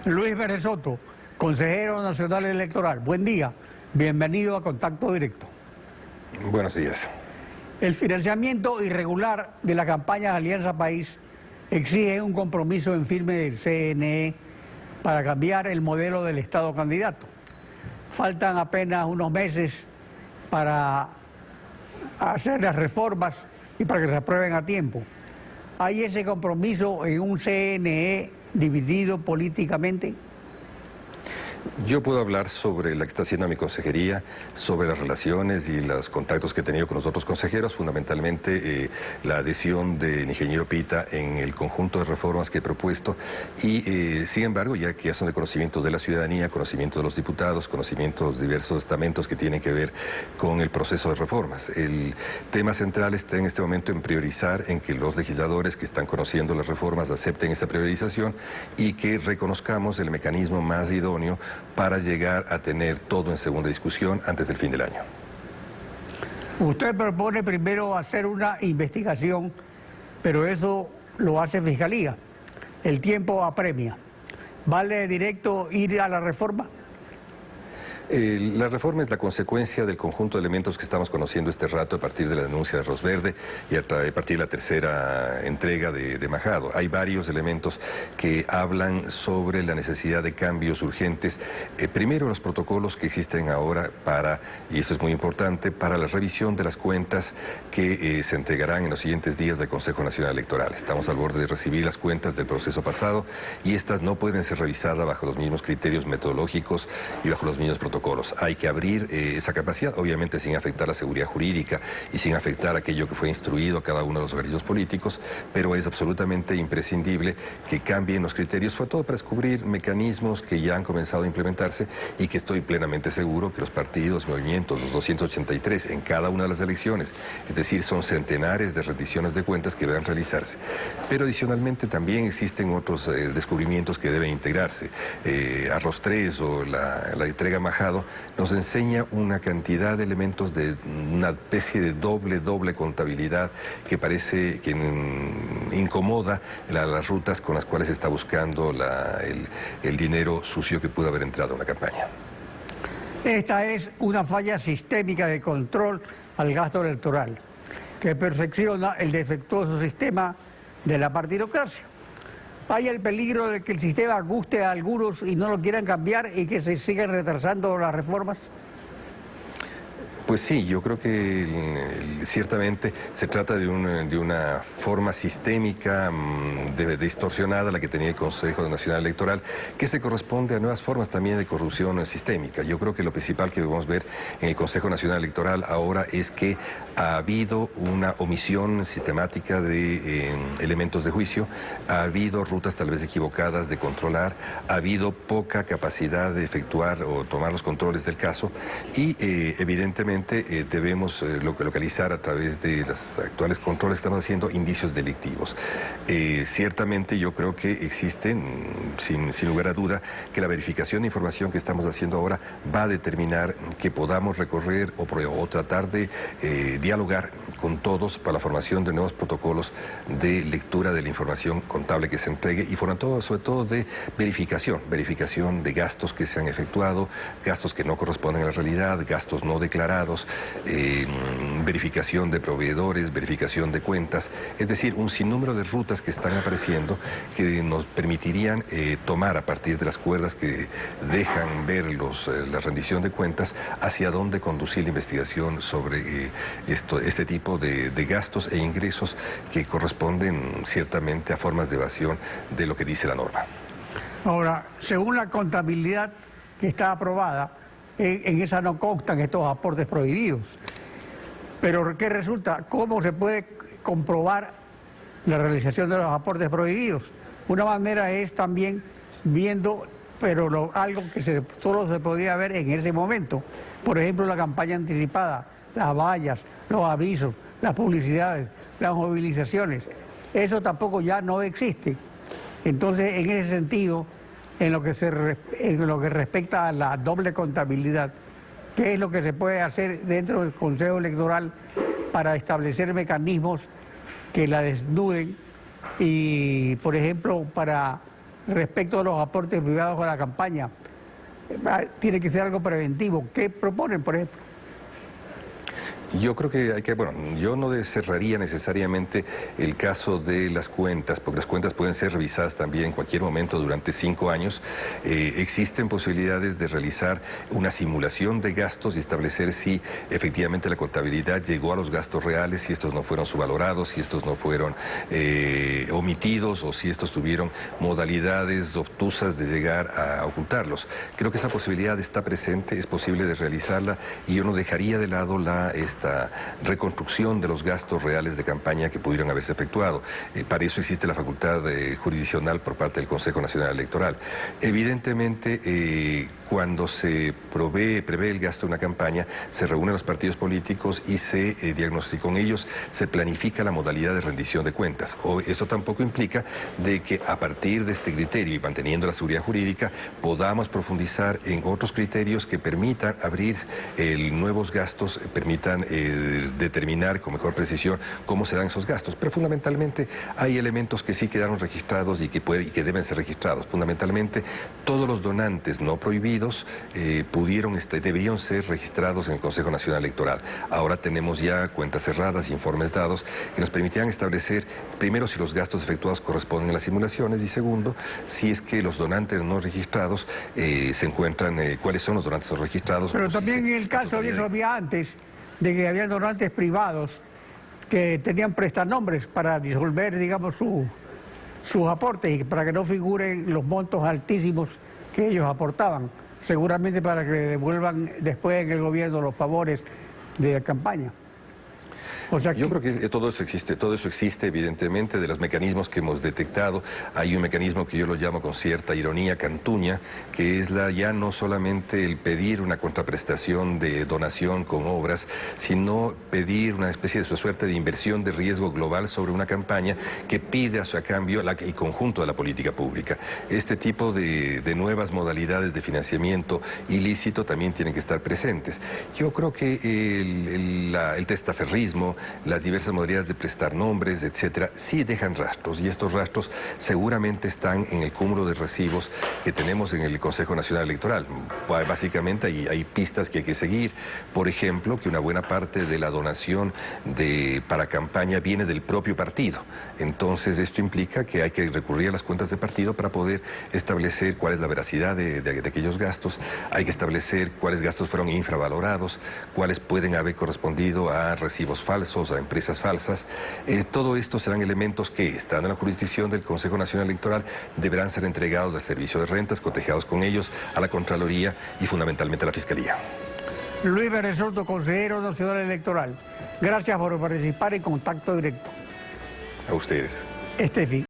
Luis Pérez Soto, consejero nacional electoral. Buen día, bienvenido a Contacto Directo. Buenos días. El financiamiento irregular de la campaña de Alianza País exige un compromiso en firme del CNE para cambiar el modelo del Estado candidato. Faltan apenas unos meses para hacer las reformas y para que se aprueben a tiempo. ¿Hay ese compromiso en un CNE dividido políticamente? Yo puedo hablar sobre lo que está haciendo mi consejería, sobre las relaciones y los contactos que he tenido con los otros consejeros, fundamentalmente la adhesión del ingeniero Pita en el conjunto de reformas que he propuesto y, sin embargo, ya que ya son de conocimiento de la ciudadanía, conocimiento de los diputados, conocimiento de los diversos estamentos que tienen que ver con el proceso de reformas. El tema central está en este momento en priorizar, en que los legisladores que están conociendo las reformas acepten esa priorización y que reconozcamos el mecanismo más idóneo para llegar a tener todo en segunda discusión antes del fin del año. Usted propone primero hacer una investigación, pero eso lo hace Fiscalía. El tiempo apremia. ¿Vale directo ir a la reforma? La reforma es la consecuencia del conjunto de elementos que estamos conociendo este rato a partir de la denuncia de Rosverde y a partir de la tercera entrega de Majado. Hay varios elementos que hablan sobre la necesidad de cambios urgentes. Primero, los protocolos que existen ahora para, y esto es muy importante, para la revisión de las cuentas que se entregarán en los siguientes días del Consejo Nacional Electoral. Estamos al borde de recibir las cuentas del proceso pasado y estas no pueden ser revisadas bajo los mismos criterios metodológicos y bajo los mismos protocolos. Hay que abrir esa capacidad, obviamente sin afectar la seguridad jurídica y sin afectar aquello que fue instruido a cada uno de los organismos políticos, pero es absolutamente imprescindible que cambien los criterios, sobre todo para descubrir mecanismos que ya han comenzado a implementarse y que estoy plenamente seguro que los partidos, movimientos, los 283 en cada una de las elecciones, es decir, son centenares de rendiciones de cuentas que deben realizarse. Pero adicionalmente también existen otros descubrimientos que deben integrarse. Arroz 3 o la entrega Majado nos enseña una cantidad de elementos de una especie de doble contabilidad que parece que incomoda las rutas con las cuales se está buscando el dinero sucio que pudo haber entrado en la campaña. Esta es una falla sistémica de control al gasto electoral que perfecciona el defectuoso sistema de la partidocracia. ¿Hay el peligro de que el sistema guste a algunos y no lo quieran cambiar y que se sigan retrasando las reformas? Pues sí, yo creo que ciertamente se trata de una forma sistémica distorsionada la que tenía el Consejo Nacional Electoral, que se corresponde a nuevas formas también de corrupción sistémica. Yo creo que lo principal que debemos ver en el Consejo Nacional Electoral ahora es que ha habido una omisión sistemática de elementos de juicio, ha habido rutas tal vez equivocadas de controlar, ha habido poca capacidad de efectuar o tomar los controles del caso y evidentemente debemos localizar a través de los actuales controles que estamos haciendo indicios delictivos. Ciertamente yo creo que existen, sin lugar a duda, que la verificación de información que estamos haciendo ahora va a determinar que podamos recorrer o tratar de dialogar con todos para la formación de nuevos protocolos de lectura de la información contable que se entregue y sobre todo de verificación de gastos que se han efectuado, gastos que no corresponden a la realidad, gastos no declarados, verificación de proveedores, verificación de cuentas, es decir, un sinnúmero de rutas que están apareciendo que nos permitirían tomar a partir de las cuerdas que dejan ver la rendición de cuentas hacia dónde conducir la investigación sobre este tipo de gastos e ingresos que corresponden ciertamente a formas de evasión de lo que dice la norma. Ahora, según la contabilidad que está aprobada, en esa no constan estos aportes prohibidos. Pero ¿qué resulta? ¿Cómo se puede comprobar la realización de los aportes prohibidos? Una manera es también viendo, pero algo que solo se podía ver en ese momento. Por ejemplo, la campaña anticipada, las vallas, los avisos, las publicidades, las movilizaciones. Eso tampoco ya no existe. Entonces, en ese sentido, en lo que respecta a la doble contabilidad, ¿qué es lo que se puede hacer dentro del Consejo Electoral para establecer mecanismos que la desnuden y, por ejemplo, para respecto a los aportes privados a la campaña. Tiene que ser algo preventivo. ¿Qué proponen, por ejemplo? Yo creo que hay que, bueno, yo no cerraría necesariamente el caso de las cuentas, porque las cuentas pueden ser revisadas también en cualquier momento durante 5 años. Existen posibilidades de realizar una simulación de gastos y establecer si efectivamente la contabilidad llegó a los gastos reales, si estos no fueron subvalorados, si estos no fueron omitidos o si estos tuvieron modalidades obtusas de llegar a ocultarlos. Creo que esa posibilidad está presente, es posible de realizarla y yo no dejaría de lado esta reconstrucción de los gastos reales de campaña que pudieron haberse efectuado. Para eso existe la facultad jurisdiccional por parte del Consejo Nacional Electoral. Evidentemente, cuando se prevé el gasto de una campaña, se reúnen los partidos políticos y se diagnostica con ellos, se planifica la modalidad de rendición de cuentas. Esto tampoco implica de que a partir de este criterio y manteniendo la seguridad jurídica podamos profundizar en otros criterios que permitan abrir nuevos gastos, permitan determinar con mejor precisión cómo se dan esos gastos. Pero fundamentalmente hay elementos que sí quedaron registrados y que deben ser registrados. Fundamentalmente todos los donantes no prohibidos deberían ser registrados en el Consejo Nacional Electoral. Ahora tenemos ya cuentas cerradas, informes dados, que nos permitirán establecer, primero, si los gastos efectuados corresponden a las simulaciones y segundo, si es que los donantes no registrados se encuentran, cuáles son los donantes no registrados. Pero también en el caso de eso había antes de que había donantes privados que tenían prestanombres para disolver, digamos, sus aportes y para que no figuren los montos altísimos que ellos aportaban, seguramente para que le devuelvan después en el gobierno los favores de la campaña. O sea, yo creo que todo eso existe evidentemente. De los mecanismos que hemos detectado, hay un mecanismo que yo lo llamo con cierta ironía cantuña, que es ya no solamente el pedir una contraprestación de donación con obras, sino pedir una especie de suerte de inversión de riesgo global sobre una campaña que pide a cambio el conjunto de la política pública. Este tipo de nuevas modalidades de financiamiento ilícito también tienen que estar presentes. Yo creo que el testaferrismo, las diversas modalidades de prestar nombres, etcétera, sí dejan rastros y estos rastros seguramente están en el cúmulo de recibos que tenemos en el Consejo Nacional Electoral. Básicamente hay pistas que hay que seguir. Por ejemplo, que una buena parte de la donación para campaña viene del propio partido. Entonces esto implica que hay que recurrir a las cuentas de partido para poder establecer cuál es la veracidad de aquellos gastos. Hay que establecer cuáles gastos fueron infravalorados, cuáles pueden haber correspondido a recibos falsos, a empresas falsas. Todo esto serán elementos que, estando en la jurisdicción del Consejo Nacional Electoral, deberán ser entregados al Servicio de Rentas, cotejados con ellos, a la Contraloría y fundamentalmente a la Fiscalía. Luis Bernet Soto, consejero nacional electoral. Gracias por participar en Contacto Directo. A ustedes. Estefi.